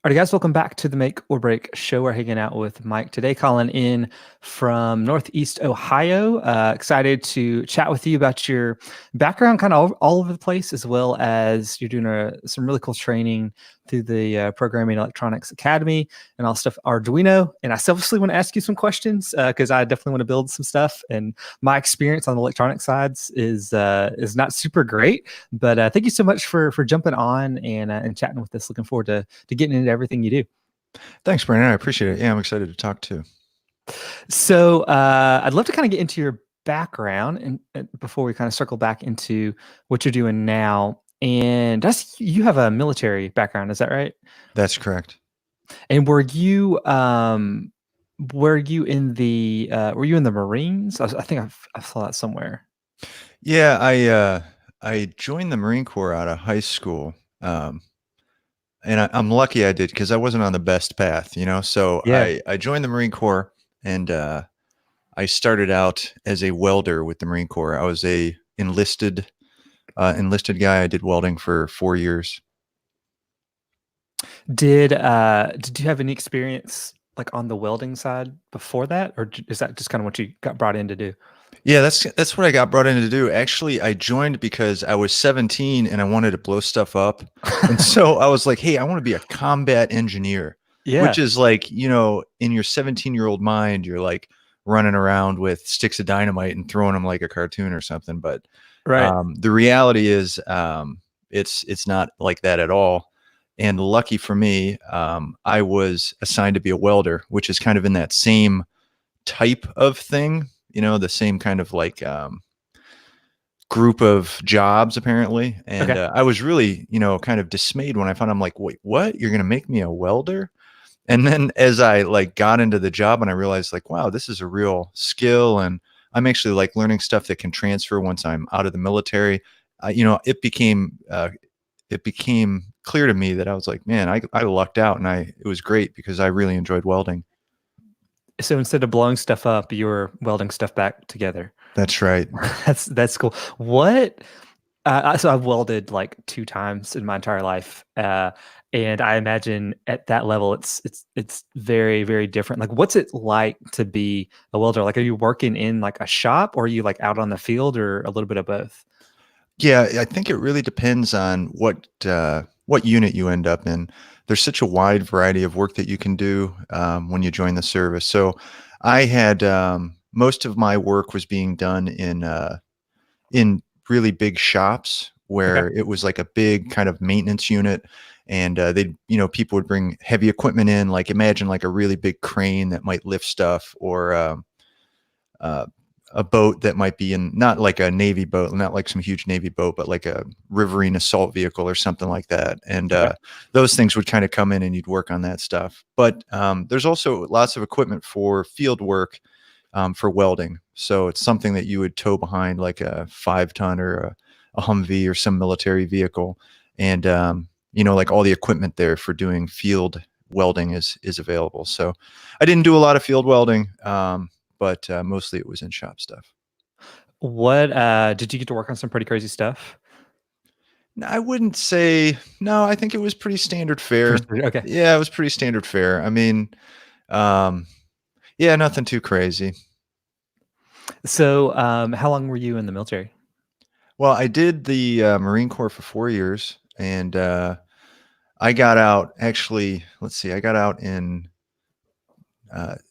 All right, guys, welcome back to the Make or Break show. We're hanging out with Mike today, calling in from Northeast Ohio. Excited to chat with you about your background, kind of all over the place, as well as you're doing some really cool training through the Programming Electronics Academy and all stuff Arduino. And I selfishly want to ask you some questions because I definitely want to build some stuff. And my experience on the electronic sides is not super great. But thank you so much for jumping on and chatting with us. Looking forward to getting into everything you do. Thanks, Brandon. I appreciate it. Yeah, I'm excited to talk too. So I'd love to kind of get into your background and before we kind of circle back into what you're doing now. And you have a military background, is that right? That's correct. And were you in the Marines? I think I saw that somewhere. Yeah, I joined the Marine Corps out of high school, and I'm lucky I did because I wasn't on the best path, you know. So Yeah. I joined the Marine Corps, and I started out as a welder with the Marine Corps. I was a enlisted guy. I did welding for 4 years. Did you have any experience like on the welding side before that, or is that just kind of what you got brought in to do? Yeah, that's what I got brought in to do. Actually, I joined because I was 17 and I wanted to blow stuff up. And so I was like, hey, I want to be a combat engineer, which Yeah. is like, you know, in your 17-year-old mind, you're like running around with sticks of dynamite and throwing them like a cartoon or something. But Right. the reality is, it's not like that at all. And lucky for me, I was assigned to be a welder, which is kind of in that same type of thing, you know, the same kind of like group of jobs apparently. And Okay. I was really, you know, kind of dismayed when I found I'm like, wait, what? You're going to make me a welder? And then as I like got into the job and I realized like, wow, this is a real skill. And I'm actually like learning stuff that can transfer once I'm out of the military. You know, it became clear to me that I was like, man, I lucked out and it was great because I really enjoyed welding. So instead of blowing stuff up, you were welding stuff back together. That's right. That's cool. What? So I've welded like 2 times in my entire life, and I imagine at that level, it's very very different. Like, what's it like to be a welder? Like, are you working in like a shop, or are you like out on the field, or a little bit of both? Yeah, I think it really depends on what unit you end up in. There's such a wide variety of work that you can do when you join the service. So I had most of my work was being done in really big shops Okay. where it was like a big kind of maintenance unit, and they, you know, people would bring heavy equipment in, like imagine like a really big crane that might lift stuff, or uh, a boat that might be in, not like a Navy boat, not like some huge Navy boat, but like a riverine assault vehicle or something like that. And Okay. those things would kind of come in and you'd work on that stuff. But there's also lots of equipment for field work, for welding. So it's something that you would tow behind like a 5 ton or a Humvee or some military vehicle. And, you know, like all the equipment there for doing field welding is available. So I didn't do a lot of field welding. But mostly it was in shop stuff. What did you get to work on some pretty crazy stuff? No, I wouldn't say no. I think it was pretty standard fare. Okay. Yeah, it was pretty standard fare. I mean, um, yeah, nothing too crazy. So, how long were you in the military? Well, I did the Marine Corps for 4 years, and I got out. Actually, let's see, I got out in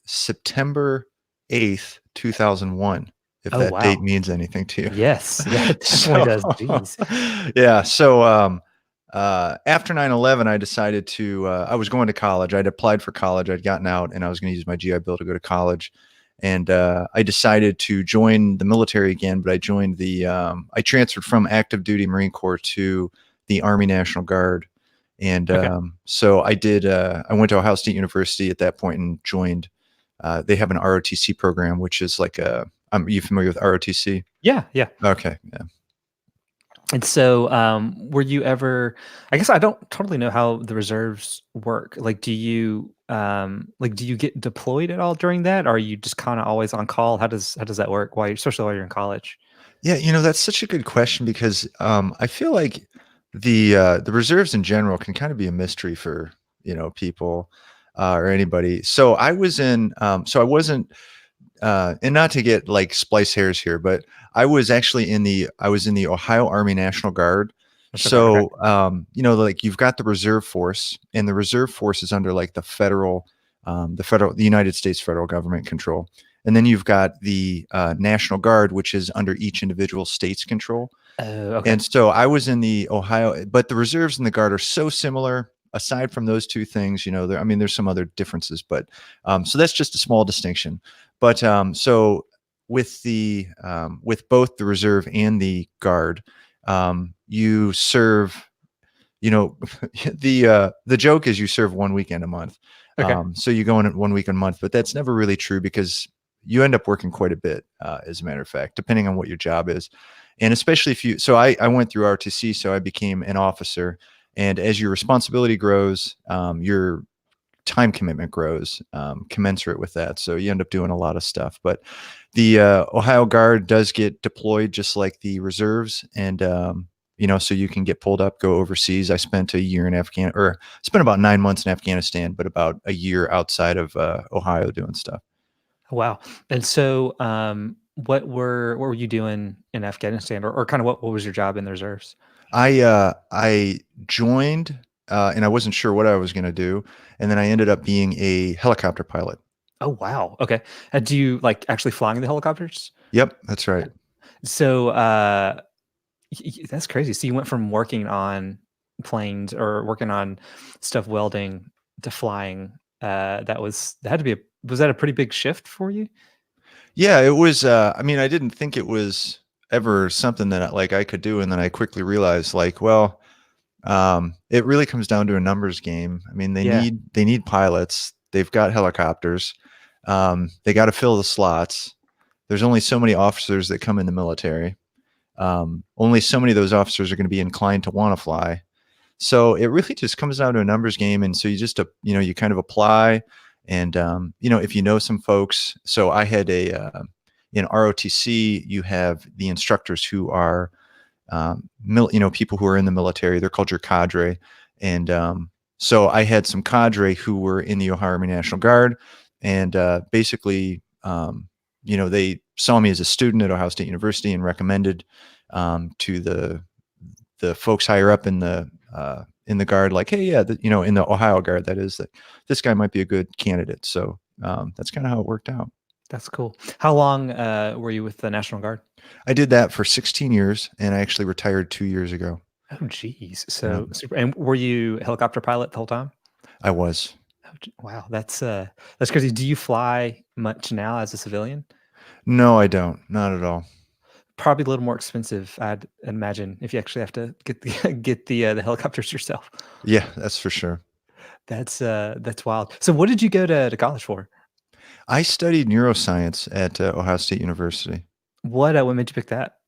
September 8th, 2001. If Oh that date wow. means anything to you. Yes. Yeah, it definitely So, does. Jeez. yeah. So, after 9/11, I decided to, I was going to college. I'd applied for college. I'd gotten out and I was going to use my GI Bill to go to college. And, I decided to join the military again, but I transferred from active duty Marine Corps to the Army National Guard. And, Okay. so I went to Ohio State University at that point and joined, they have an ROTC program, which is like are you familiar with ROTC? Yeah. Yeah. Okay. Yeah. And so, were you ever? I guess I don't totally know how the reserves work. Like, do you get deployed at all during that? Or are you just kind of always on call? How does that work? Especially while you're in college? Yeah, you know, that's such a good question because I feel like the reserves in general can kind of be a mystery for people or anybody. So I was in, so I wasn't, and not to get like splice hairs here, but I was in the Ohio Army National Guard. National Guard. Okay. So, like you've got the reserve force, and the reserve force is under like the United States federal government control. And then you've got the National Guard, which is under each individual state's control. Oh, okay. And so I was in the Ohio, but the reserves and the Guard are so similar. Aside from those two things, there's some other differences, but so that's just a small distinction. But so with both the reserve and the Guard, you serve. The joke is you serve 1 weekend a month. Okay. So you go in 1 week a month, but that's never really true because you end up working quite a bit, as a matter of fact, depending on what your job is. And especially so I went through RTC, so I became an officer. And as your responsibility grows, your time commitment grows, commensurate with that. So you end up doing a lot of stuff. But the Ohio Guard does get deployed just like the reserves. And, so you can get pulled up, go overseas. I spent spent about 9 months in Afghanistan, but about a year outside of Ohio doing stuff. Wow. And so, what were you doing in Afghanistan, or kind of what was your job in the reserves? I joined, and I wasn't sure what I was going to do, and then I ended up being a helicopter pilot. Oh, wow. Okay. Do you like actually flying the helicopters? Yep, that's right. So, that's crazy. So you went from working on planes or working on stuff welding to flying. That had to be was that a pretty big shift for you? Yeah, it was. I didn't think it was ever something that I could do, and then I quickly realized well, it really comes down to a numbers game. I mean, Yeah. they need pilots. They've got helicopters. They got to fill the slots. There's only so many officers that come in the military. Only so many of those officers are going to be inclined to want to fly. So it really just comes down to a numbers game. And so you just, you kind of apply, and, if you know some folks. So I had in ROTC, you have the instructors who are, people who are in the military. They're called your cadre. And so I had some cadre who were in the Ohio Army National Guard. And basically, they saw me as a student at Ohio State University and recommended to the folks higher up in the Guard, like, hey, yeah, in the Ohio Guard, that is, that this guy might be a good candidate. So that's kind of how it worked out. That's cool. How long were you with the National Guard? I did that for 16 years, and I actually retired 2 years ago. Oh, geez. So super. And were you a helicopter pilot the whole time? I was. Oh, wow, that's crazy. Do you fly much now as a civilian? No, I don't. Not at all. Probably a little more expensive, I'd imagine, if you actually have to get the helicopters yourself. Yeah, that's for sure. That's wild. So what did you go to college for? I studied neuroscience at Ohio State University. What made you pick that?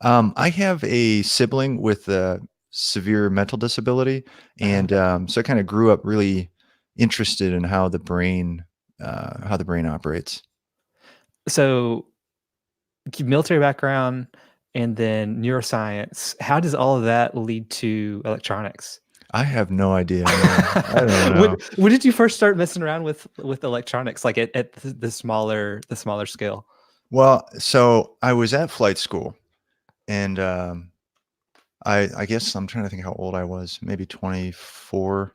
I have a sibling with a severe mental disability, and so I kind of grew up really interested in how the brain operates. So military background and then neuroscience. How does all of that lead to electronics? I have no idea. I don't know. When did you first start messing around with electronics, like at the smaller scale? Well, so I was at flight school, and I guess I'm trying to think how old I was. Maybe 24.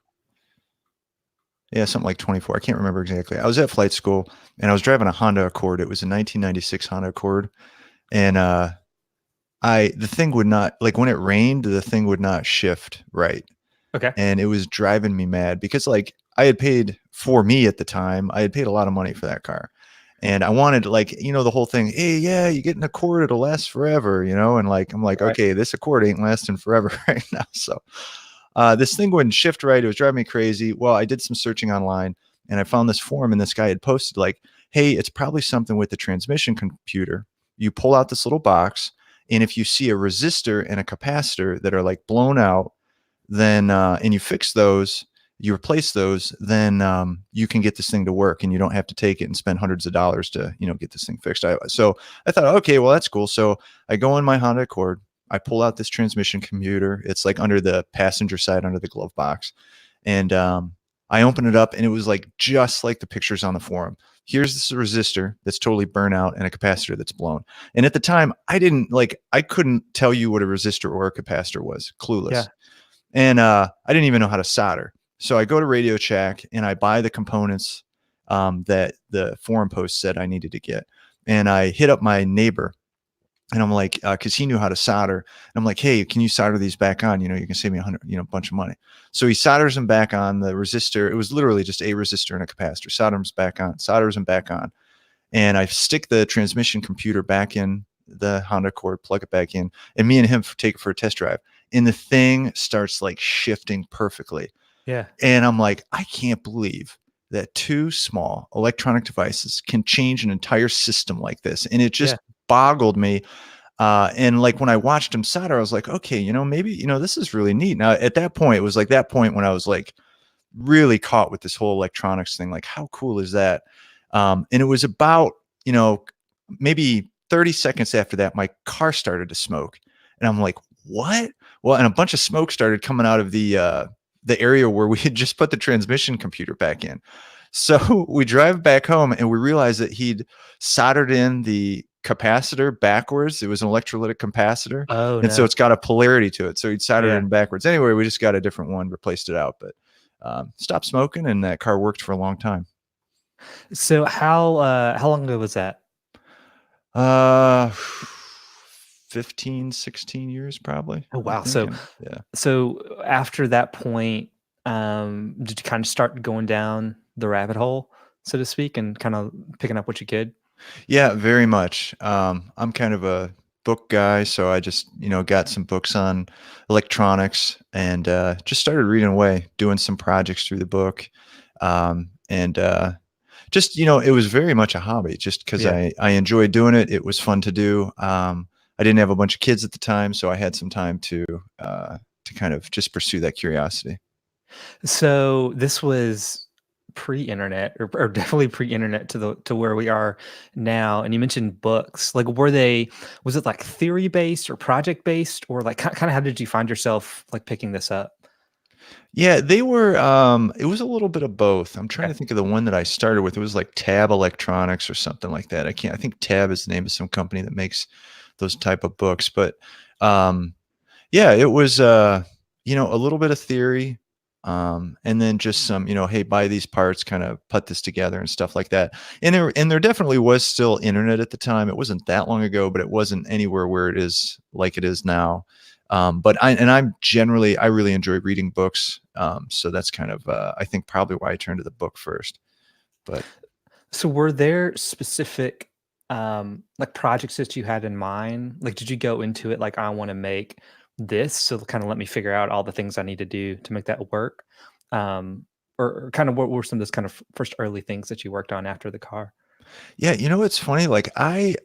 Yeah, something like 24. I can't remember exactly. I was at flight school, and I was driving a Honda Accord. It was a 1996 Honda Accord, and the thing would not, like, when it rained, the thing would not shift right. Okay. And it was driving me mad because, like, I had paid, for me at the time, I had paid a lot of money for that car. And I wanted, like, the whole thing, hey, yeah, you get an Accord, it'll last forever, and like, I'm like, Right. okay, this Accord ain't lasting forever right now. So this thing wouldn't shift right. It was driving me crazy. Well, I did some searching online, and I found this forum, and this guy had posted, like, hey, it's probably something with the transmission computer. You pull out this little box, and if you see a resistor and a capacitor that are, like, blown out, then and you fix those, you replace those, then you can get this thing to work, and you don't have to take it and spend hundreds of dollars to get this thing fixed. So I thought, okay, well, that's cool. So I go in my Honda Accord, I pull out this transmission computer. It's like under the passenger side, under the glove box, and I opened it up and it was like just like the pictures on the forum. Here's this resistor that's totally burnt out and a capacitor that's blown. And at the time, I couldn't tell you what a resistor or a capacitor was, clueless. Yeah. And I didn't even know how to solder. So I go to Radio Shack and I buy the components that the forum post said I needed to get. And I hit up my neighbor and I'm like, because he knew how to solder. And I'm like, hey, can you solder these back on? You can save me a bunch of money. So he solders them back on the resistor. It was literally just a resistor and a capacitor. Solders them back on. And I stick the transmission computer back in the Honda Accord, plug it back in, and me and him take it for a test drive. And the thing starts like shifting perfectly. Yeah. And I'm like, I can't believe that two small electronic devices can change an entire system like this. And it just boggled me. And like when I watched him solder, I was like, okay, maybe, this is really neat. Now at that point, it was like that point when I was like really caught with this whole electronics thing. Like, how cool is that? And it was about, maybe 30 seconds after that, my car started to smoke. And I'm like, what? Well, and a bunch of smoke started coming out of the area where we had just put the transmission computer back in. So we drive back home and we realize that he'd soldered in the capacitor backwards. It was an electrolytic capacitor. Oh, and so no. it's got a polarity to it. So he'd soldered Yeah. it in backwards. Anyway, we just got a different one, replaced it out, but stopped smoking and that car worked for a long time. So how long ago was that? 15, 16 years probably. Oh, wow. I'm thinking. Yeah. So after that point, did you kind of start going down the rabbit hole, so to speak, and kind of picking up what you could? Yeah, very much. I'm kind of a book guy, so I just, got some books on electronics and just started reading away, doing some projects through the book. And just, it was very much a hobby just because Yeah. I enjoyed doing it. It was fun to do. I didn't have a bunch of kids at the time, so I had some time to kind of just pursue that curiosity. So this was pre-internet or definitely pre-internet to where we are now. And you mentioned books. Like, was it like theory based or project based, or like kind of how did you find yourself like picking this up? Yeah, they were, it was a little bit of both. I'm trying to think of the one that I started with. It was like Tab Electronics or something like that. I think Tab is the name of some company that makes those type of books. But yeah, it was, a little bit of theory. And then just some, hey, buy these parts, kind of put this together and stuff like that. And there definitely was still internet at the time. It wasn't that long ago, but it wasn't anywhere where it is like it is now. But I really enjoy reading books. So that's kind of, I think probably why I turned to the book first. But So were there specific like projects that you had in mind? Like, did you go into it like, I want to make this, so kind of let me figure out all the things I need to do to make that work? Or kind of what were some of those kind of first early things that you worked on after the car? yeah, it's funny. Like I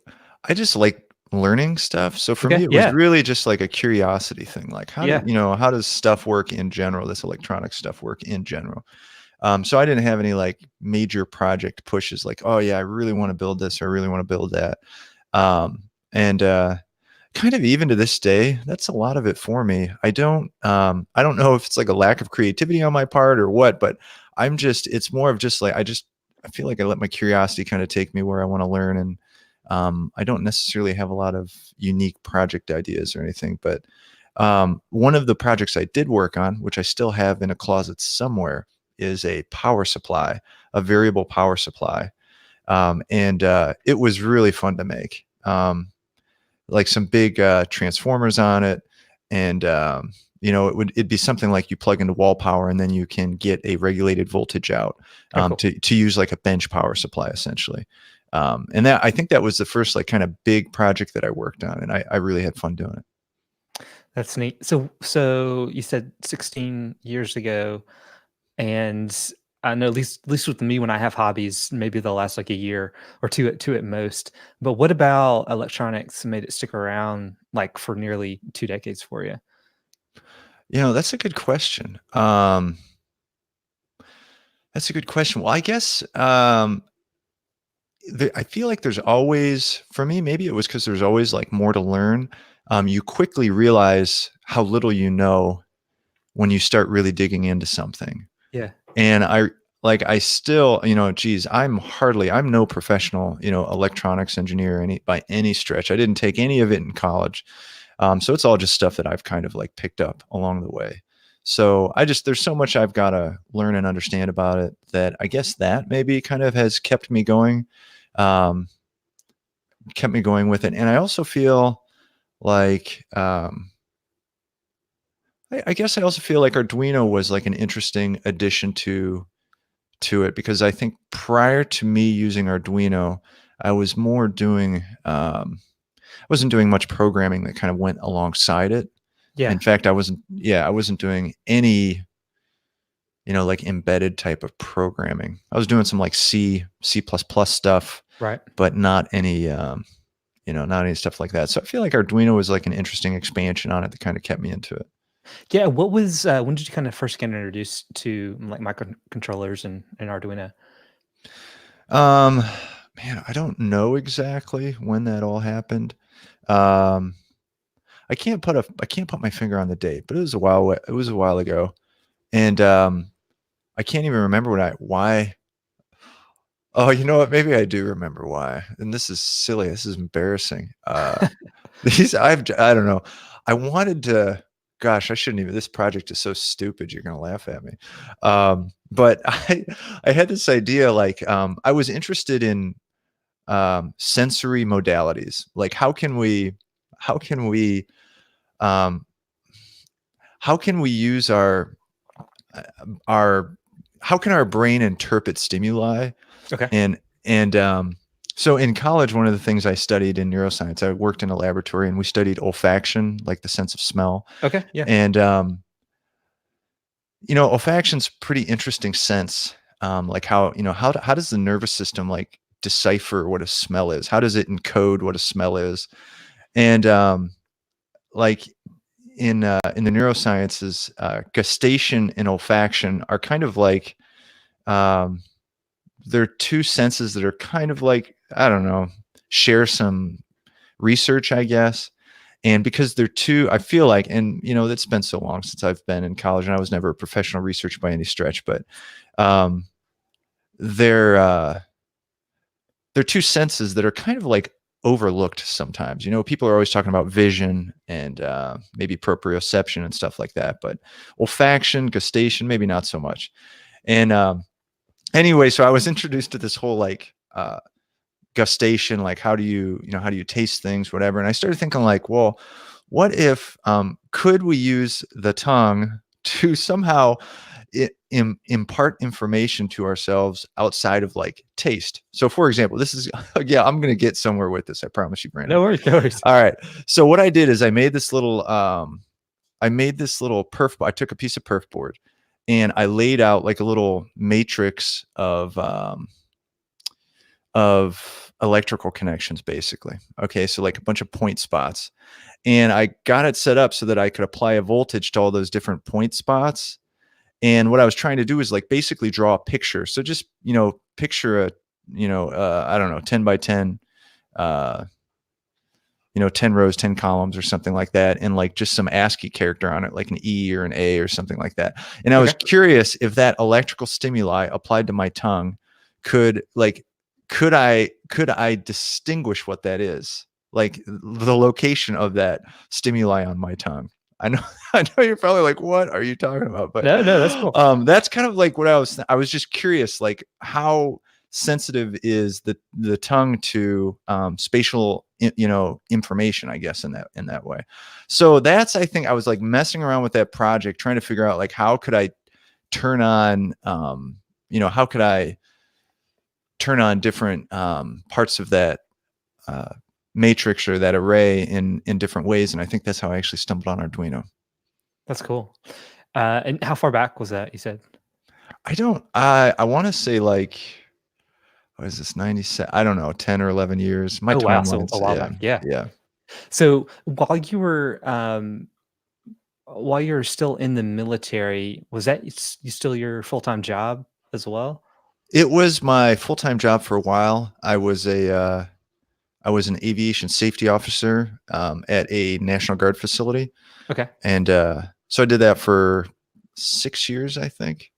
just like learning stuff. So for Okay. me, it was Yeah. really just like a curiosity thing. Like Yeah. how does stuff work in general? This electronic stuff work in general. So I didn't have any like major project pushes like, oh yeah, I really want to build this or I really want to build that. And kind of even to this day, that's a lot of it for me. I don't know if it's like a lack of creativity on my part or what, but it's more of just like, I feel like I let my curiosity kind of take me where I want to learn. And I don't necessarily have a lot of unique project ideas or anything, but one of the projects I did work on, which I still have in a closet somewhere, is a power supply, a variable power supply. And it was really fun to make. Like some big transformers on it. And, it'd be something like you plug into wall power and then you can get a regulated voltage out Oh, cool. to use like a bench power supply essentially. And I think that was the first like kind of big project that I worked on. And I really had fun doing it. That's neat. So you said 16 years ago, and I know at least with me, when I have hobbies, maybe they'll last like a year or two at most. But what about electronics made it stick around like for nearly 2 decades for you? That's a good question. That's a good question. Well, I guess I feel like there's always, for me, maybe it was because there's always like more to learn. You quickly realize how little you know when you start really digging into something. Yeah. And I still, geez, I'm no professional, electronics engineer by any stretch. I didn't take any of it in college. So it's all just stuff that I've kind of like picked up along the way. So there's so much I've got to learn and understand about it that I guess that maybe kind of has um, kept me going with it. And I also feel like, I guess I also feel like Arduino was like an interesting addition to it, because I think prior to me using Arduino, I was more doing, I wasn't doing much programming that kind of went alongside it. Yeah. In fact, I wasn't doing any, like embedded type of programming. I was doing some like C++ stuff, Right. but not any stuff like that. So I feel like Arduino was like an interesting expansion on it that kind of kept me into it. Yeah. What was when did you kind of first get introduced to like microcontrollers and Arduino? Um, Man, I don't know exactly when that all happened. Um, I can't put my finger on the date, but it was a while ago. And I can't even remember why. Oh, you know what? Maybe I do remember why. And this is silly. This is embarrassing. I don't know. I wanted to, gosh, I shouldn't even, this project is so stupid. You're going to laugh at me. But I had this idea, like, I was interested in sensory modalities. Like, how can we, um, how can we use our, how can our brain interpret stimuli? Okay. And so in college, one of the things I studied in neuroscience, I worked in a laboratory and we studied olfaction, like the sense of smell. Okay. Yeah. And olfaction's pretty interesting sense. Like how does the nervous system like decipher what a smell is? How does it encode what a smell is? And like in the neurosciences, gustation and olfaction are kind of like um, they're two senses that are kind of like, I don't know, share some research, I guess. And because they're two, I feel like, and it's been so long since I've been in college, and I was never a professional researcher by any stretch, but um, they're they're two senses that are kind of like overlooked sometimes. People are always talking about vision and maybe proprioception and stuff like that, but olfaction, gustation, maybe not so much. And anyway, so I was introduced to this whole like gustation, like how do you taste things, whatever. And I started thinking like, well, what if could we use the tongue to somehow impart information to ourselves outside of like taste? So for example, this is yeah, I'm gonna get somewhere with this, I promise you, Brandon. No worries. No worries. All right, so what I did is I made this little perf. I took a piece of perf board and I laid out like a little matrix of electrical connections, basically. Okay, so like a bunch of point spots. And I got it set up so that I could apply a voltage to all those different point spots. And what I was trying to do is like basically draw a picture. So just, picture a, I don't know, 10 by 10, 10 rows, 10 columns or something like that. And like just some ASCII character on it, like an E or an A or something like that. And I was curious if that electrical stimuli applied to my tongue could I distinguish what that is? Like the location of that stimuli on my tongue. I know, I know you're probably like, what are you talking about? But No, that's cool. that's kind of like what I was just curious, like how sensitive is the tongue to spatial, information, I guess, in that way. So I think I was like messing around with that project, trying to figure out like how could I turn on, how could I turn on different parts of that matrix or that array in different ways. And I think that's how I actually stumbled on Arduino. That's cool. And how far back was that, you said? I want to say like, what is this, 97? I don't know, 10 or 11 years. My Oh wow, so timeline's, a while yeah, back. Yeah. yeah. So while you were still in the military, was that still your full-time job as well? It was my full-time job for a while. I was an aviation safety officer at a National Guard facility. Okay. And so I did that for 6 years, I think.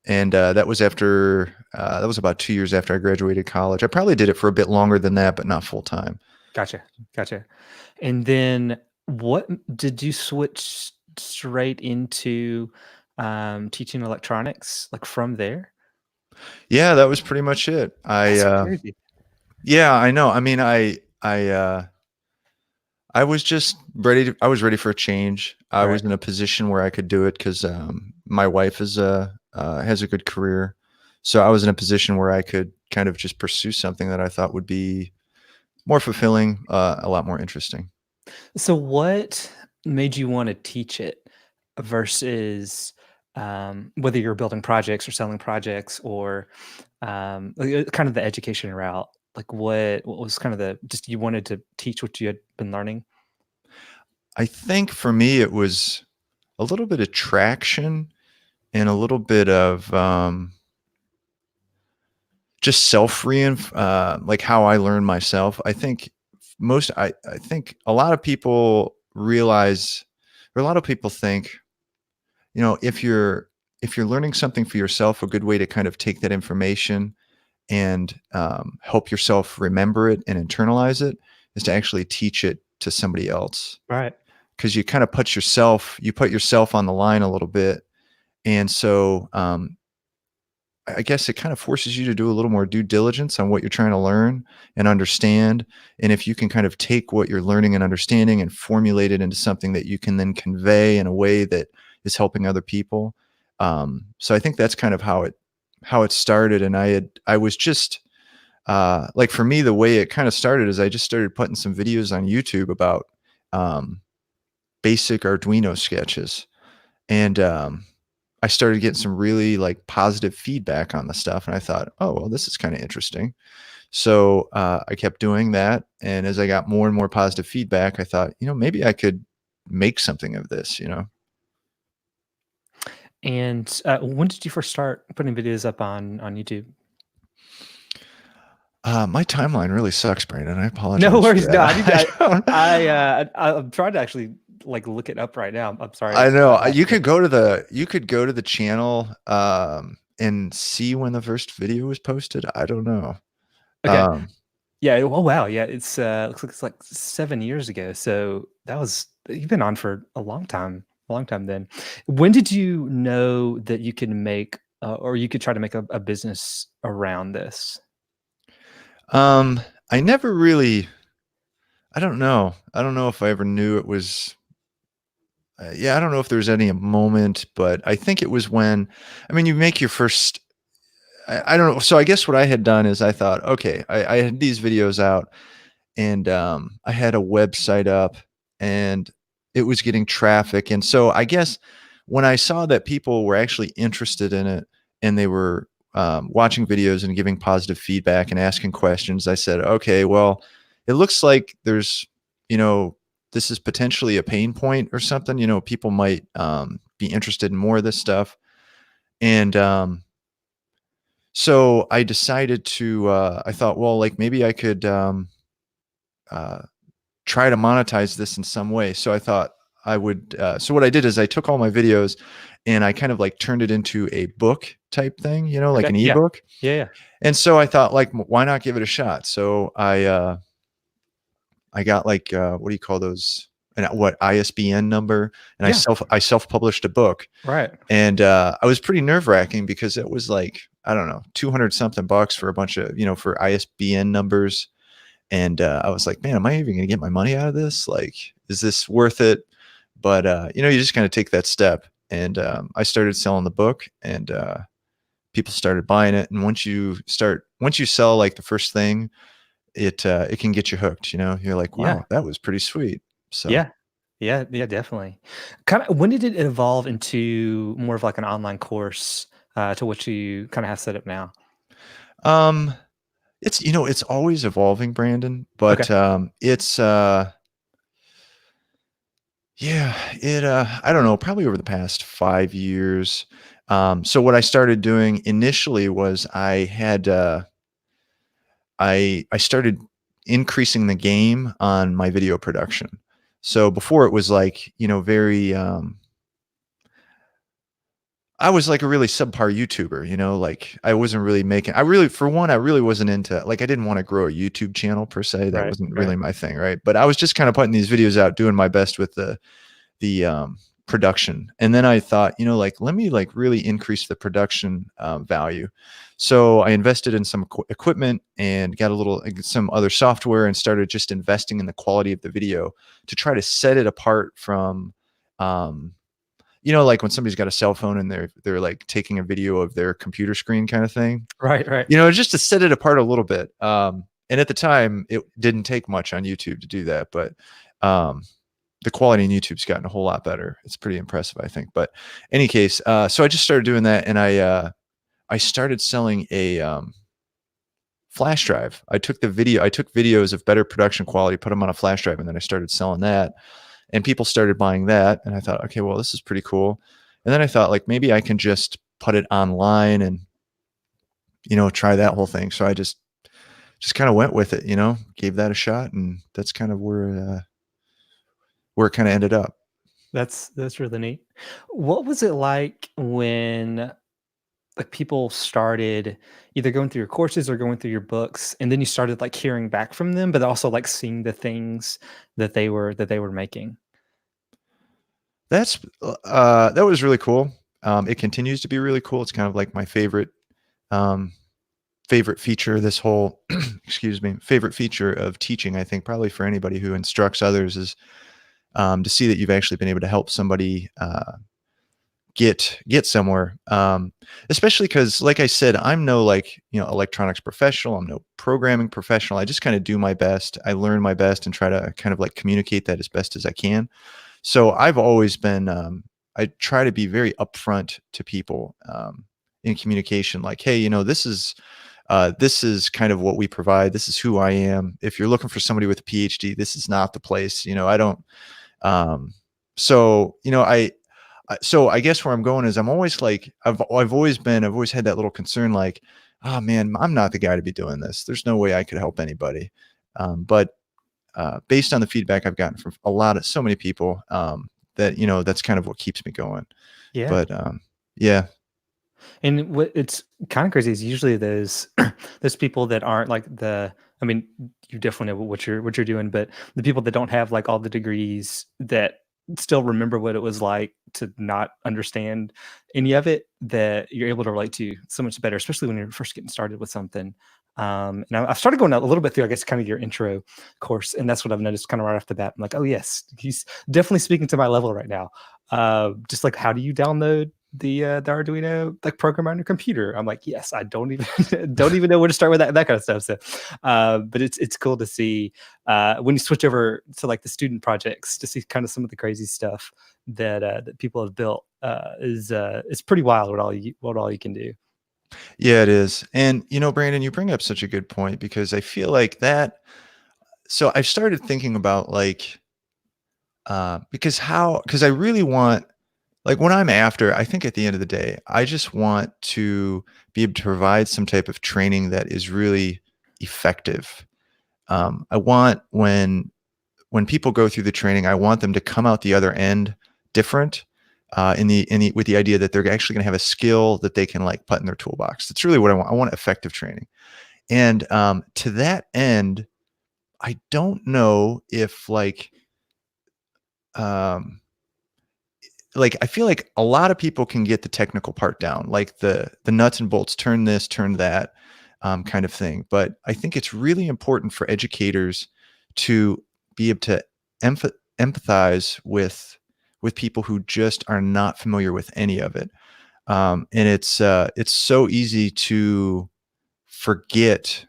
And that was about 2 years after I graduated college. I probably did it for a bit longer than that, but not full time. Gotcha. Gotcha. And then what did you switch straight into teaching electronics like from there? Yeah, that was pretty much it. That's crazy. Yeah, I know. I mean, I was just ready I was ready for a change. I was Right. in a position where I could do it because my wife has a good career. So I was in a position where I could kind of just pursue something that I thought would be more fulfilling, a lot more interesting. So what made you want to teach it versus whether you're building projects or selling projects or kind of the education route? Like what was kind of the just you wanted to teach what you had been learning? I think for me, it was a little bit of traction and a little bit of just like how I learn myself. I think I think a lot of people realize, or a lot of people think, if you're learning something for yourself, a good way to kind of take that information and help yourself remember it and internalize it is to actually teach it to somebody else, Right. because you kind of you put yourself on the line a little bit. And so I guess it kind of forces you to do a little more due diligence on what you're trying to learn and understand. And if you can kind of take what you're learning and understanding and formulate it into something that you can then convey in a way that is helping other people. So I think that's kind of how it started. And I was just like, for me, the way it kind of started is I just started putting some videos on YouTube about um, basic Arduino sketches. And I started getting some really like positive feedback on the stuff, and I thought, oh well, this is kind of interesting. So I kept doing that, and as I got more and more positive feedback, I thought, maybe I could make something of this. And when did you first start putting videos up on YouTube? My timeline really sucks, Brandon. I No apologize for worries. that. No, I need to. I don't. I'm trying to actually like look it up right now. I'm sorry. I know. I You forgot. could go to the channel and see when the first video was posted. I don't know. Okay. Um, Yeah. Oh wow. Yeah. It's looks like it's like 7 years ago. So that was you've been on for a long time. A long time then. When did you know that you can make or you could try to make a business around this? um, I never really. I don't know. I don't know if I ever knew it was. Yeah, I don't know if there's any moment, but I think it was when, I mean, you make your first. I don't know. So I guess what I had done is I thought, okay, I had these videos out, and I had a website up, and it was getting traffic. And so I guess when I saw that people were actually interested in it and they were watching videos and giving positive feedback and asking questions, I said, okay, well, it looks like you know, this is potentially a pain point or something. People might be interested in more of this stuff. And so I decided I thought, well, like maybe I could uh, try to monetize this in some way. So I thought I would. So what I did is I took all my videos and I kind of like turned it into a book type thing, like Okay. an Yeah. ebook. Yeah. Yeah. And so I thought, like, why not give it a shot? So I got like what do you call those? What ISBN number? And Yeah. I self published a book, Right. and I was pretty nerve wracking because it was like, I don't know, 200 something bucks for a bunch of for ISBN numbers. And I was like, man, am I even going to get my money out of this? Like, is this worth it? But you just kind of take that step. And I started selling the book, and people started buying it. And once you sell like the first thing, it can get you hooked. You're like, Yeah. wow, that was pretty sweet. So Yeah. Yeah, yeah, definitely. Kinda when did it evolve into more of like an online course, to what you kinda have set up now? um, it's always evolving, Brandon. Okay, But yeah, I don't know, probably over the past 5 years. So what I started doing initially was I started increasing the game on my video production. So before it was like, very I was like a really subpar YouTuber, like I wasn't really making, I really, for one, I really wasn't into, like, I didn't want to grow a YouTube channel per se. That Right, wasn't right. really my thing. Right. But I was just kind of putting these videos out, doing my best with the production. And then I thought, like, let me like really increase the production value. So I invested in some equipment and got some other software and started just investing in the quality of the video to try to set it apart from, um, like when somebody's got a cell phone and they're like taking a video of their computer screen kind of thing, Right, right. just to set it apart a little bit. And at the time, it didn't take much on YouTube to do that, but um, the quality in YouTube's gotten a whole lot better. It's pretty impressive, I think. But any case, so I just started doing that, and I started selling a flash drive. I took videos of better production quality, put them on a flash drive, and then I started selling that. And people started buying that, and I thought, okay, well, this is pretty cool. And then I thought, like, maybe I can just put it online and try that whole thing. So I just kind of went with it, gave that a shot, and that's kind of where it kind of ended up. That's really neat. What was it like when like people started either going through your courses or going through your books, and then you started like hearing back from them, but also like seeing the things that they were making? That's that was really cool. It continues to be really cool. It's kind of like my um, favorite feature. This whole, excuse me, favorite feature of teaching. I think probably for anybody who instructs others is to see that you've actually been able to help somebody get somewhere. Especially because, like I said, I'm no like electronics professional. I'm no programming professional. I just kind of do my best. I learn my best and try to kind of like communicate that as best as I can. So I've always been, I try to be very upfront to people in communication, like, hey, this is kind of what we provide. This is who I am. If you're looking for somebody with a PhD, this is not the place. I don't. Um, so so I guess where I'm going is I'm always like I've always had that little concern, like, oh man, I'm not the guy to be doing this. There's no way I could help anybody. But based on the feedback I've gotten from so many people, that, that's kind of what keeps me going. Yeah. But yeah, And what it's kind of crazy is usually those people that aren't like I mean, you definitely know what you're doing, but the people that don't have like all the degrees that still remember what it was like to not understand any of it, that you're able to relate to so much better, especially when you're first getting started with something. And I've started going a little bit through, I guess, kind of your intro course, and that's what I've noticed kind of right off the bat. I'm like, oh yes, he's definitely speaking to my level right now. Just like, how do you download the Arduino like program on your computer? I'm like, yes, I don't even don't even know where to start with that kind of stuff. So, but it's cool to see when you switch over to like the student projects to see kind of some of the crazy stuff that people have built. Is It's pretty wild what all you can do. yeah, it is. And Brandon, you bring up such a good point, because I feel like that. So I've started thinking about like, because I really want, like, when I'm after, I think at the end of the day, I just want to be able to provide some type of training that is really effective. I want, when people go through the training, I want them to come out the other end different, with the idea that they're actually going to have a skill that they can like put in their toolbox. That's really what I want. I want effective training. And to that end, I don't know if um, like I feel like a lot of people can get the technical part down, like the nuts and bolts, turn this, turn that, kind of thing. But I think it's really important for educators to be able to empathize with people who just are not familiar with any of it. And it's so easy to forget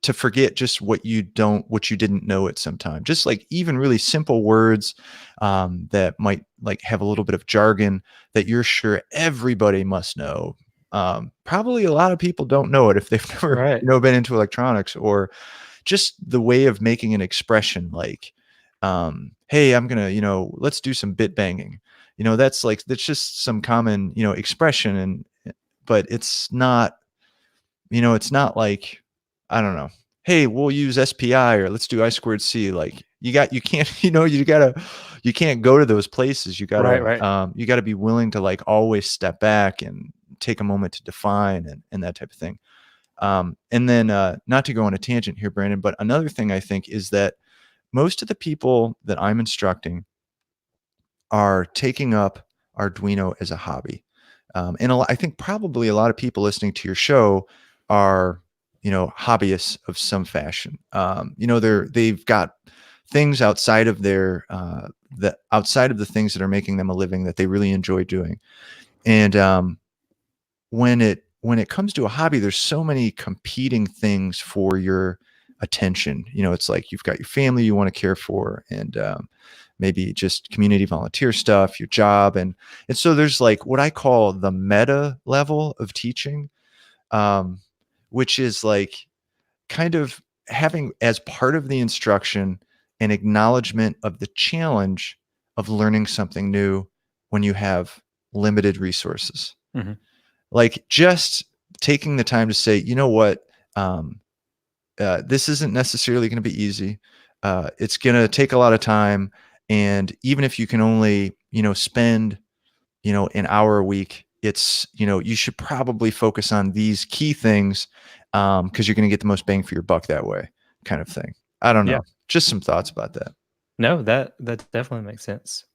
to forget just what you didn't know at some time. Just like even really simple words that might like have a little bit of jargon that you're sure everybody must know. Probably a lot of people don't know it if they've never Right. been into electronics, or just the way of making an expression, like, hey, I'm gonna, let's do some bit banging. That's just some common, expression. And but it's not, it's not like, I don't know. hey, we'll use SPI or let's do I squared C. Like you can't, you can't go to those places. Right, right. You gotta be willing to like always step back and take a moment to define and that type of thing. And then not to go on a tangent here, Brandon, but another thing I think is that most of the people that I'm instructing are taking up Arduino as a hobby. And I think probably a lot of people listening to your show are, hobbyists of some fashion. They've got things outside of outside of the things that are making them a living that they really enjoy doing. And when it comes to a hobby, there's so many competing things for your attention. It's like you've got your family you want to care for, and maybe just community volunteer stuff, your job, and so there's like what I call the meta level of teaching, which is like kind of having as part of the instruction an acknowledgement of the challenge of learning something new when you have limited resources. Mhm. Like just taking the time to say, you know what, this isn't necessarily going to be easy. It's going to take a lot of time. And even if you can only, spend, an hour a week, it's, you should probably focus on these key things because you're going to get the most bang for your buck that way, kind of thing. I don't Yeah. know. Just some thoughts about that. No, that definitely makes sense.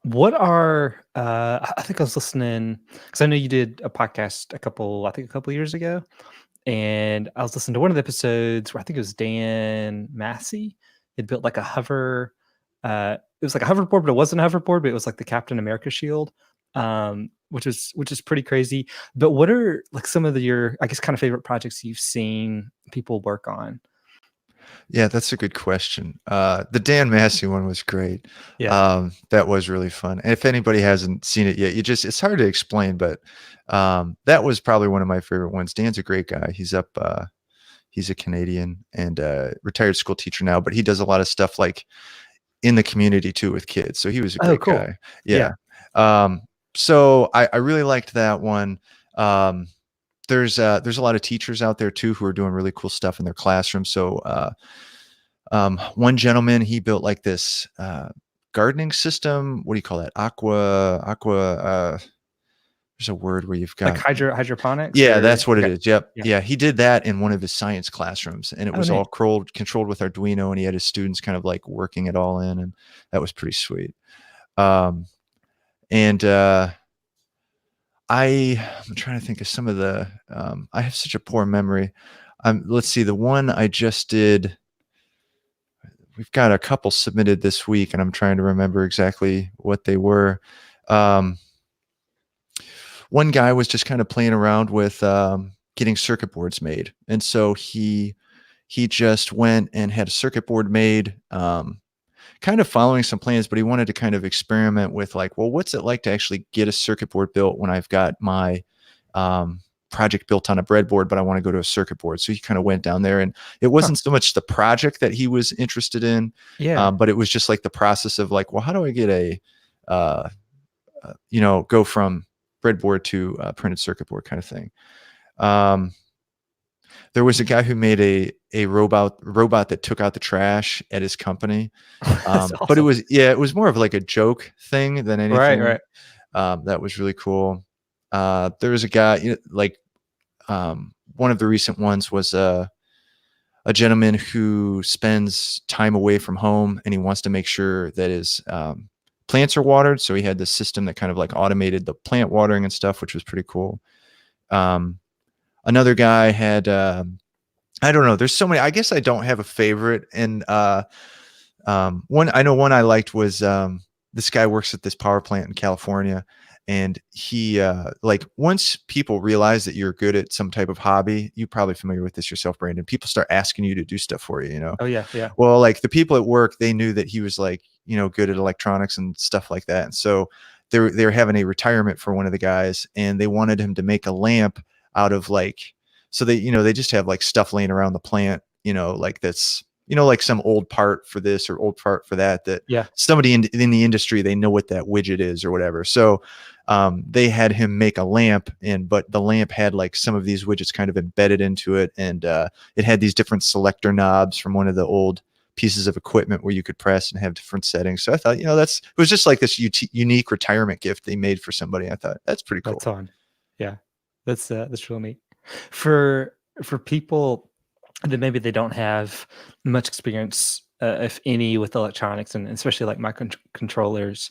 What are I think I was listening because I know you did a podcast I think a couple years ago, and I was listening to one of the episodes where I think it was Dan Massey had built like a hover. It was like a hoverboard, but it wasn't a hoverboard, but it was like the Captain America shield, which is pretty crazy. But what are like some of your, I guess, kind of favorite projects you've seen people work on? Yeah, that's a good question. The Dan Massey one was great. Yeah. That was really fun. And if anybody hasn't seen it yet, it's hard to explain, but that was probably one of my favorite ones. Dan's a great guy. He's a Canadian and retired school teacher now, but he does a lot of stuff like in the community too with kids. So he was a Oh, great cool. guy. Yeah. Yeah. So I really liked that one. There's a lot of teachers out there too who are doing really cool stuff in their classroom. So one gentleman, he built like this gardening system. What do you call that? Aqua. There's a word where you've Like got. hydroponics Yeah, or that's what it okay. is. Yep. Yeah. Yeah, he did that in one of his science classrooms, and it Oh, was all neat. controlled with Arduino, and he had his students kind of like working it all in, and that was pretty sweet. Um, and I'm trying to think of some of the. I have such a poor memory. Let's see, the one I just did. We've got a couple submitted this week, and I'm trying to remember exactly what they were. One guy was just kind of playing around with getting circuit boards made, and so he just went and had a circuit board made, kind of following some plans, but he wanted to kind of experiment with like, well, what's it like to actually get a circuit board built when I've got my project built on a breadboard, but I want to go to a circuit board. So he kind of went down there, and it wasn't so much the project that he was interested in, Yeah. but it was just like the process of like, well, how do I get go from breadboard to printed circuit board kind of thing. There was a guy who made a robot that took out the trash at his company. That's But awesome. it was more of like a joke thing than Right, anything. right. That was really cool. There was a guy, one of the recent ones was a gentleman who spends time away from home, and he wants to make sure that his plants are watered. So he had this system that kind of like automated the plant watering and stuff, which was pretty cool. Another guy had, I don't know, there's so many. I guess I don't have a favorite. And one I liked was this guy works at this power plant in California, and he like once people realize that you're good at some type of hobby, you're probably familiar with this yourself, Brandon. People start asking you to do stuff for you, you know. Oh, yeah, yeah. Well, like the people at work, they knew that he was like, good at electronics and stuff like that. And so they're having a retirement for one of the guys, and they wanted him to make a lamp out of like, so they just have like stuff laying around the plant, like that's, like some old part for this or old part for that Yeah. somebody in the industry, they know what that widget is or whatever. So they had him make a lamp, but the lamp had like some of these widgets kind of embedded into it, and it had these different selector knobs from one of the old pieces of equipment where you could press and have different settings. So I thought, it was just like this unique retirement gift they made for somebody. I thought that's pretty cool. That's fun. Yeah, that's really neat. For people that maybe they don't have much experience, if any, with electronics, and especially like microcontrollers,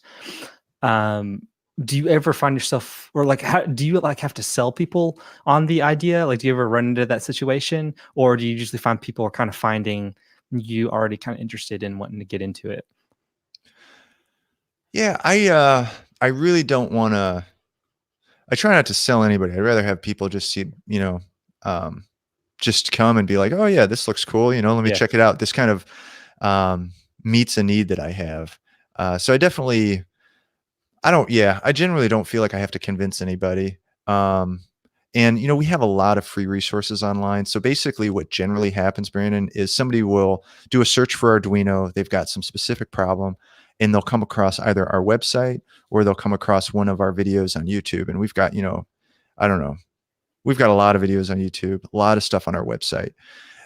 do you ever find yourself, or like, how do you like have to sell people on the idea? Like, do you ever run into that situation, or do you usually find people are kind of finding you already kind of interested in wanting to get into it? Yeah, I really don't want to. I try not to sell anybody. I'd rather have people just see, just come and be like, oh yeah, this looks cool. Let me Yeah. check it out. This kind of meets a need that I have. So I generally don't feel like I have to convince anybody. And we have a lot of free resources online. So basically what generally happens, Brandon, is somebody will do a search for Arduino. They've got some specific problem, and they'll come across either our website or they'll come across one of our videos on YouTube. And we've got, I don't know, we've got a lot of videos on YouTube, a lot of stuff on our website.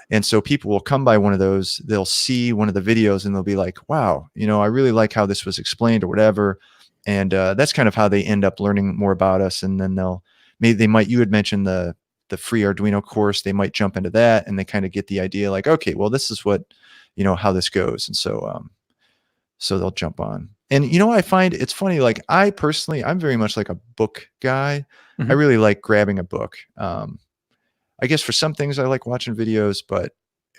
And so people will come by one of those, they'll see one of the videos and they'll be like, wow, I really like how this was explained or whatever. And that's kind of how they end up learning more about us. And then you had mentioned the free Arduino course. They might jump into that and they kind of get the idea like, okay, well, this is what, how this goes. And so they'll jump on. And, I find it's funny, like I personally, I'm very much like a book guy. Mhm. I really like grabbing a book. I guess for some things I like watching videos,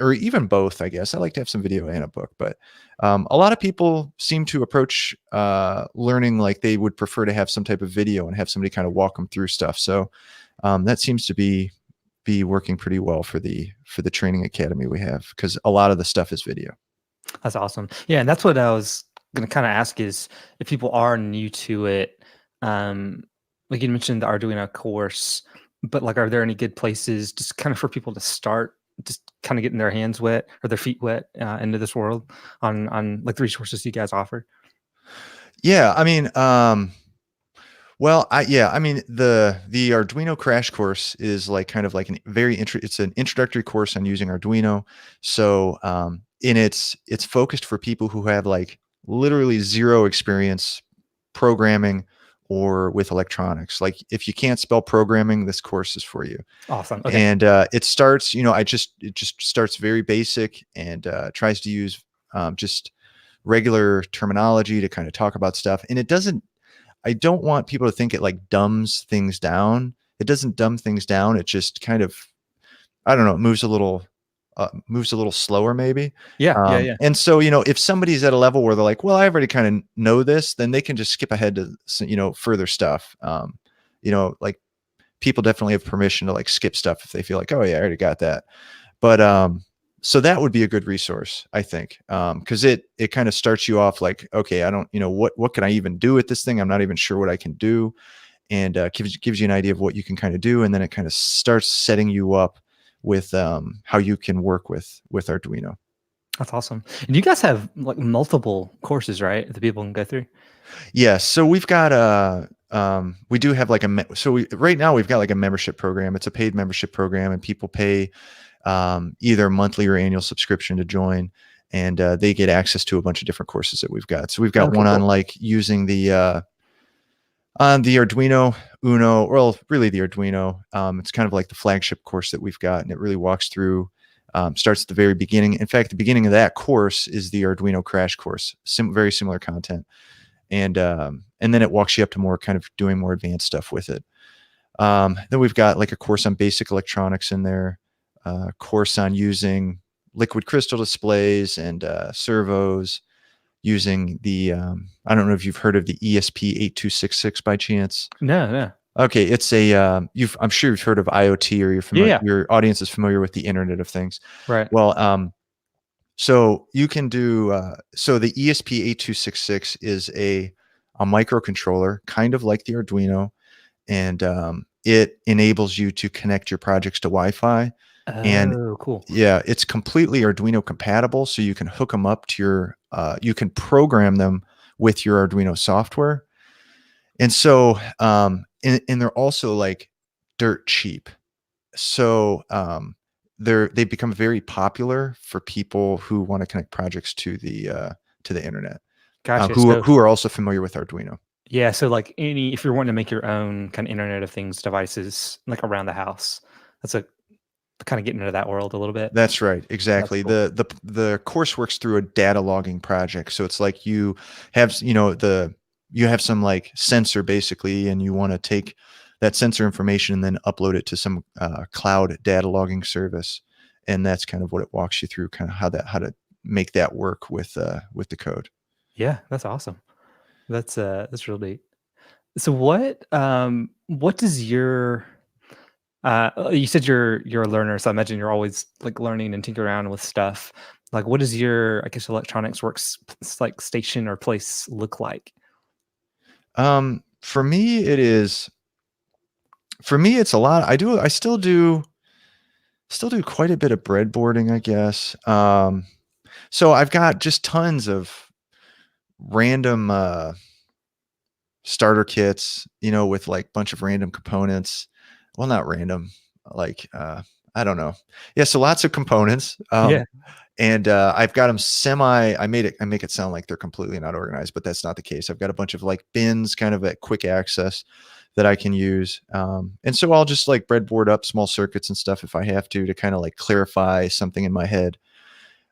or even both, I guess. I like to have some video and a book, but a lot of people seem to approach learning like they would prefer to have some type of video and have somebody kind of walk them through stuff. So that seems to be working pretty well for the training academy we have, because a lot of the stuff is video. That's awesome. Yeah, and that's what I was going to kind of ask, is if people are new to it, like you mentioned the Arduino course, but like, are there any good places just kind of for people to start, just kind of getting their hands wet or their feet wet into this world on like the resources you guys offer? Yeah, I mean, the Arduino crash course is like kind of like it's an introductory course on using Arduino. So, it's focused for people who have like literally zero experience programming or with electronics. Like if you can't spell programming, this course is for you. Awesome. Okay. And it starts, it just starts very basic and tries to use just regular terminology to kind of talk about stuff. And I don't want people to think it like dumbs things down. It doesn't dumb things down. It just kind of, I don't know, moves a little slower maybe. Yeah. And so, if somebody's at a level where they're like, well, I already kind of know this, then they can just skip ahead to, further stuff. Like people definitely have permission to like skip stuff if they feel like, oh yeah, I already got that. But, so that would be a good resource, I think. Cause it kind of starts you off like, okay, I don't, what can I even do with this thing? I'm not even sure what I can do. And, gives you an idea of what you can kind of do. And then it kind of starts setting you up with how you can work with Arduino. That's awesome. And you guys have like multiple courses, right, that people can go through? Yeah. So we've got we do have like right now we've got like a membership program. It's a paid membership program, and people pay either monthly or annual subscription to join, and they get access to a bunch of different courses that we've got. So we've got one on like using the Arduino Uno, well, really the Arduino. It's kind of like the flagship course that we've got, and it really walks through, starts at the very beginning. In fact, the beginning of that course is the Arduino crash course, very similar content. And then it walks you up to more kind of doing more advanced stuff with it. Then we've got like a course on basic electronics in there, course on using liquid crystal displays and servos, using the I don't know if you've heard of the ESP8266 by chance. No. Okay, it's a I'm sure you've heard of IoT, or you're familiar. Yeah. Your audience is familiar with the Internet of Things. Right. Well, so you can do so the ESP8266 is a microcontroller, kind of like the Arduino, and it enables you to connect your projects to Wi-Fi. And Oh, cool. yeah, it's completely Arduino compatible, so you can hook them up to your you can program them with your Arduino software. And so, and they're also like dirt cheap. So, they've become very popular for people who want to connect projects to the internet, Gotcha. So who are also familiar with Arduino. yeah, so like if you're wanting to make your own kind of Internet of Things devices like around the house, that's a kind of getting into that world a little bit. That's right, That's exactly. cool. The course works through a data logging project. So it's like you have, you know, you have some like sensor basically, and you want to take that sensor information and then upload it to some cloud data logging service. And that's kind of what it walks you through, kind of how to make that work with the code. Yeah, that's awesome. That's real neat. So what does your you said you're a learner, so I imagine you're always like learning and tinkering around with stuff. Like what does your I guess electronics works like station or place look like? For me, it's a lot. I still do quite a bit of breadboarding, I guess. So I've got just tons of random starter kits, you know, with like a bunch of random components. Well, not random, like I don't know. Yeah, so lots of components. Yeah. And I've got them I make it sound like they're completely not organized, but that's not the case. I've got a bunch of like bins kind of at quick access that I can use. And so I'll just like breadboard up small circuits and stuff if I have to kind of like clarify something in my head.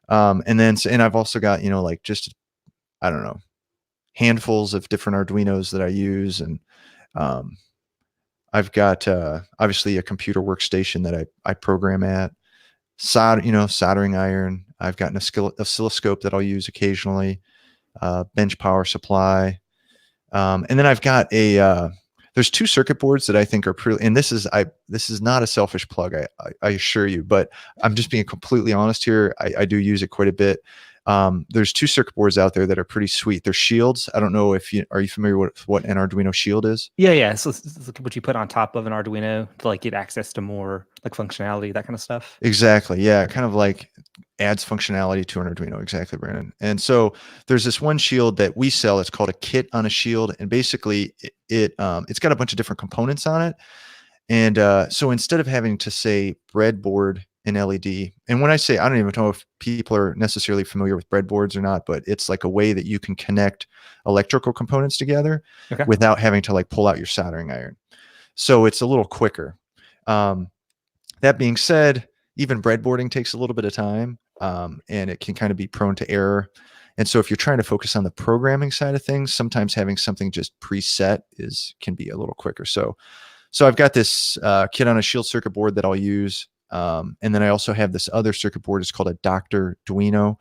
And I've also got, you know, like just, I don't know, handfuls of different Arduinos that I use. And um, I've got obviously a computer workstation that I program at, soldering iron. I've got an oscilloscope that I'll use occasionally, bench power supply. And then I've got there's two circuit boards that I think are pretty, and this is not a selfish plug, I assure you, but I'm just being completely honest here. I do use it quite a bit. There's two circuit boards out there that are pretty sweet. They're shields. I don't know if are you familiar with what an Arduino shield is? Yeah. So it's like what you put on top of an Arduino to like get access to more like functionality, that kind of stuff. Exactly. Yeah. Kind of like adds functionality to an Arduino. Exactly, Brandon. And so there's this one shield that we sell. It's called a kit on a shield. And basically it's got a bunch of different components on it. And so instead of having to say breadboard and LED, and when I say, I don't even know if people are necessarily familiar with breadboards or not, but it's like a way that you can connect electrical components together Okay. without having to like pull out your soldering iron. So it's a little quicker. Um, that being said, even breadboarding takes a little bit of time, and it can kind of be prone to error. And so if you're trying to focus on the programming side of things, sometimes having something just preset can be a little quicker. So I've got this kit on a shield circuit board that I'll use. And then I also have this other circuit board. It's called a Dr. Arduino,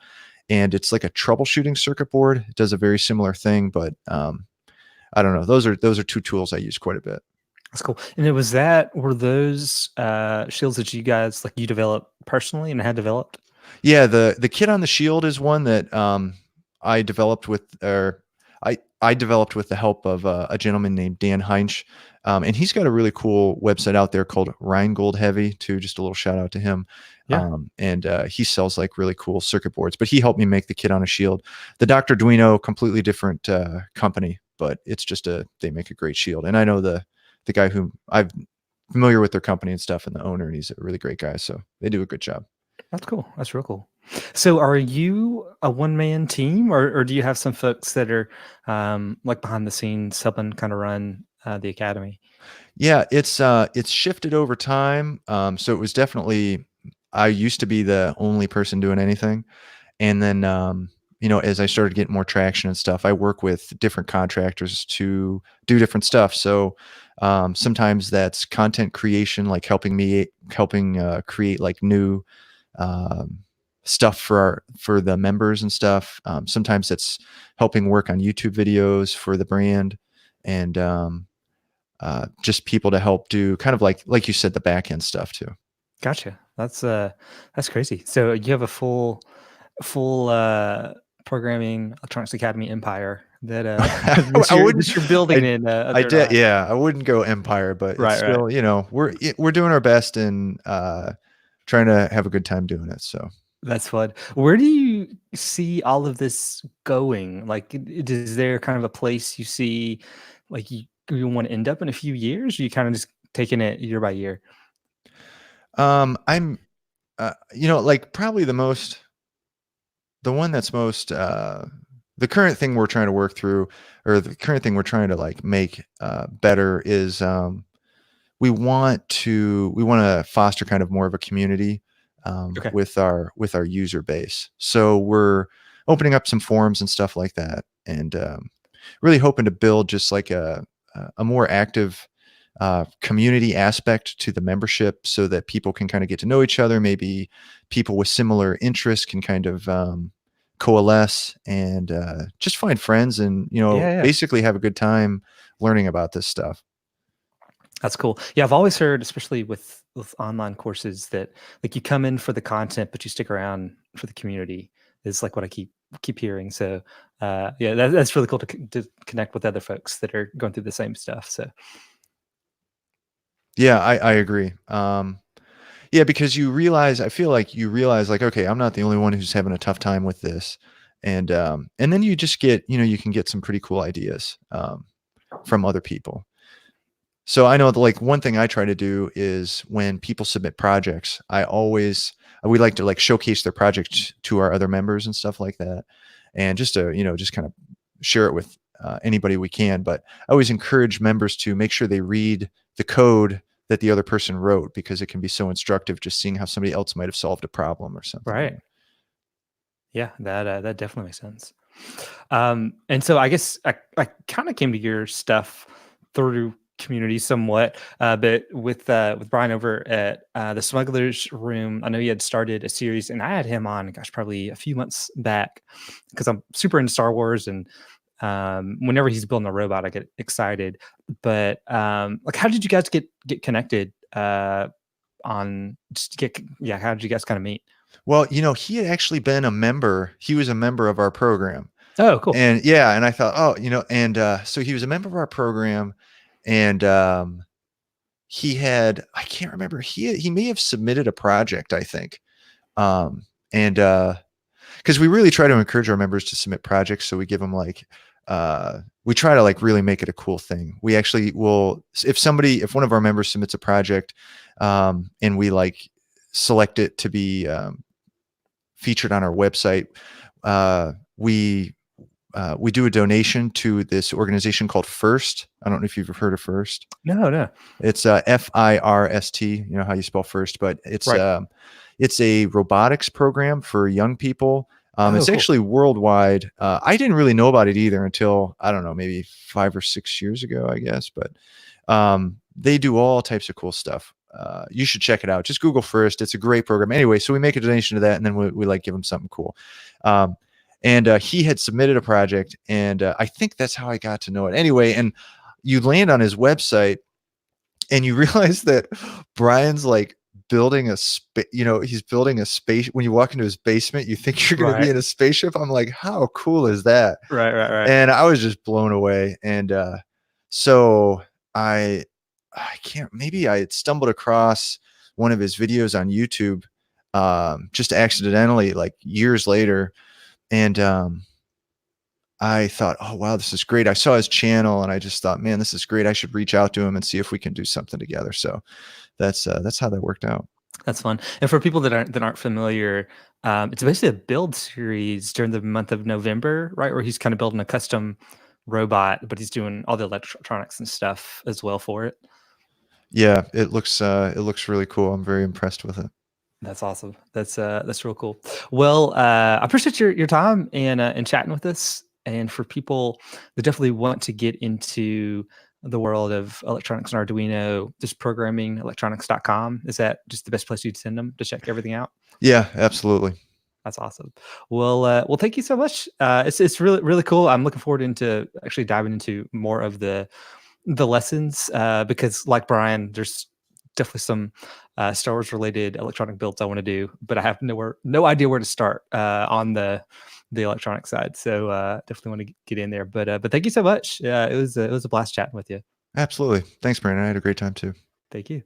and it's like a troubleshooting circuit board. It does a very similar thing, but I don't know. Those are two tools I use quite a bit. That's cool. And were those shields that you guys like you developed personally and had developed? Yeah, the kit on the shield is one that I developed with, or I developed with the help of a gentleman named Dan Heinsch, and he's got a really cool website out there called Rheingold Heavy too. Just a little shout out to him. Yeah. And he sells like really cool circuit boards, but he helped me make the kit on a shield. The Dr. Arduino, completely different company, but it's just they make a great shield. And I know the guy who I'm familiar with their company and stuff, and the owner, and he's a really great guy. So they do a good job. That's cool. That's real cool. So are you a one-man team or do you have some folks that are like behind the scenes helping kind of run the academy? Yeah, it's shifted over time. So it was definitely, I used to be the only person doing anything, and then you know, as I started getting more traction and stuff, I work with different contractors to do different stuff. So sometimes that's content creation, like helping create like new um, stuff for the members and stuff. Sometimes it's helping work on YouTube videos for the brand, and just people to help do kind of like you said, the back end stuff too. Gotcha. That's crazy. So you have a full programming electronics academy empire that I wouldn't. that you're building I, in I other did. Yeah, I wouldn't go empire, but it's right. still, you know, we're doing our best and trying to have a good time doing it. So That's fun. Where do you see all of this going? Like, is there kind of a place you see like you want to end up in a few years? Or you kind of just taking it year by year? I'm, like probably the one that's most, the current thing we're trying to work through, or the current thing we're trying to like make better is, we want to foster kind of more of a community Okay. with our user base. So we're opening up some forums and stuff like that, and really hoping to build just like a more active community aspect to the membership, so that people can kind of get to know each other. Maybe people with similar interests can kind of coalesce and just find friends, and Yeah, yeah. basically have a good time learning about this stuff. That's cool. Yeah, I've always heard, especially with online courses, that like you come in for the content, but you stick around for the community. Is like what I keep hearing. So, yeah, that's really cool to connect with other folks that are going through the same stuff. So, Yeah, I agree. Yeah, because I feel like you realize like, okay, I'm not the only one who's having a tough time with this. And then you just get, you can get some pretty cool ideas from other people. So I know that like one thing I try to do is when people submit projects, we like to like showcase their project to our other members and stuff like that. And just to, just kind of share it with anybody we can. But I always encourage members to make sure they read the code that the other person wrote, because it can be so instructive just seeing how somebody else might have solved a problem or something. right. Yeah, that definitely makes sense. And so I guess I kind of came to your stuff through community somewhat, but with Brian over at the Smugglers Room, I know he had started a series, and I had him on, gosh, probably a few months back, because I'm super into Star Wars, and whenever he's building a robot, I get excited. But like, how did you guys get connected? On just get Yeah, how did you guys kind of meet? Well, he had actually been a member. He was a member of our program. Oh, cool. And yeah, and I thought, oh, and so he was a member of our program, and I can't remember, he may have submitted a project, I think. And because we really try to encourage our members to submit projects, so we give them like we try to like really make it a cool thing. We actually will, if one of our members submits a project, and we like select it to be featured on our website, we do a donation to this organization called First. I don't know if you've heard of First. No, no. It's FIRST. You know how you spell First, but Right. it's a robotics program for young people. Oh, It's cool. actually worldwide. I didn't really know about it either until, I don't know, maybe 5 or 6 years ago, I guess. But they do all types of cool stuff. You should check it out. Just Google First. It's a great program. Anyway, so we make a donation to that, and then we like give them something cool. And he had submitted a project, and I think that's how I got to know it. Anyway, and you land on his website, and you realize that Brian's like building he's building a space. When you walk into his basement, you think you're going to be Right. in a spaceship. I'm like, how cool is that? Right, right, right. And I was just blown away. And so I can't, maybe I had stumbled across one of his videos on YouTube, just accidentally, like years later. And I thought, oh wow, this is great. I saw his channel, and I just thought, man, this is great. I should reach out to him and see if we can do something together. So that's how that worked out. That's fun. And for people that aren't familiar, it's basically a build series during the month of November, right? Where he's kind of building a custom robot, but he's doing all the electronics and stuff as well for it. Yeah, it looks really cool. I'm very impressed with it. That's awesome. That's real cool. Well, I appreciate your time and chatting with us. And for people that definitely want to get into the world of electronics and Arduino, just programmingelectronics.com. Is that just the best place you'd send them to check everything out? Yeah, absolutely. That's awesome. Well, thank you so much. It's really cool. I'm looking forward into actually diving into more of the lessons, because like Brian, there's definitely some Star Wars related electronic builds I want to do, but I have no idea where to start on the electronic side. So definitely want to get in there. But thank you so much. It was a blast chatting with you. Absolutely. Thanks, Brandon. I had a great time too. Thank you.